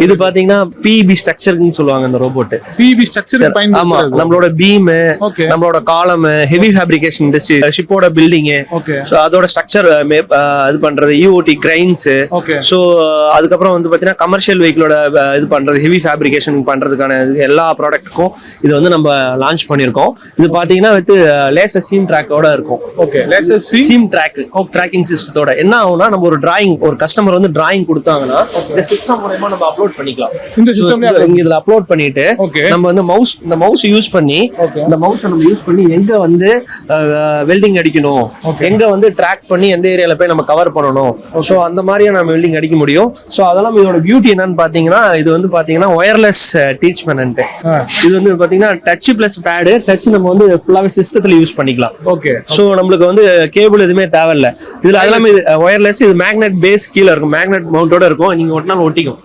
இது பாத்தீங்கன்னா பிபி ஸ்ட்ரக்சர்னு சொல்லுவாங்க இந்த ரோபோட். பிபி ஸ்ட்ரக்சர் ஆமா, நம்மளோட பீம், நம்மளோட காலம், ஹெவி ஃபேப்ரிகேஷன் இண்டஸ்ட்ரி, ஷிப்போட பில்டிங், சோ அதோட ஸ்ட்ரக்சர் இது பண்றது, இஓடி கிரைன்ஸ், சோ அதுக்கப்புறம் வந்து பாத்தீங்கன்னா கமர்ஷியல் வெஹிக்கிளோட இது பண்றது, ஹெவி ஃபேப்ரிகேஷன் பண்றதுக்கான எல்லா ப்ராடக்ட்டுக்கும் இது வந்து நம்ம லான்ச் பண்ணிருக்கோம். இது பாத்தீங்கன்னா வித் லேசர் சீம் ட்ராக்கோட இருக்கும். ஓகே, லேசர் சீம் ட்ராக்கிங் சிஸ்டத்தோட என்ன ஆகும்னா, நம்ம ஒரு டிராயிங், ஒரு கஸ்டமர் வந்து டிராயிங் கொடுத்தாங்கன்னா இந்த சிஸ்டம் மூலமா நம்ம அப்லோட் பண்ணிக்கலாம். இந்த சிஸ்டம்ல இதுல அப்லோட் பண்ணிட்டு நம்ம வந்து இந்த மவுஸ் யூஸ் பண்ணி இந்த மவுஸை நம்ம யூஸ் பண்ணி எங்க வந்து வெல்டிங் அடிக்கணும், எங்க வந்து ட்ராக் பண்ணி எந்த ஏரியால போய் நம்ம கவர் பண்ணணும், சோ அந்த மாதிரியா நம்ம வெல்டிங் அடிக்க முடியும். சோ அதெல்லாம் இதோட பியூட்டி என்னன்னு பாத்தீங்கன்னா, இது வந்து பாத்தீங்கன்னா ஒயர்லெஸ் ட்ரீட்மென்ட். இது வந்து பாத்தீங்கன்னா டச் பிளஸ் பேடு, டச் நம்ம வந்து ஃபுல்லாவே சிஸ்டத்துல யூஸ் பண்ணிக்கலாம். ஓகே, சோ நம்மளுக்கு வந்து கேபிள் எதுவுமே தேவையில்ல. இதுல அதெல்லாம் ஒயர்லெஸ், இது மேக்னெட் பேஸ் கீழ இருக்கும், மேக்னெட் மவுண்டோட இருக்கும், நீங்க ஒட்டினா ஒட்டிக்கும்.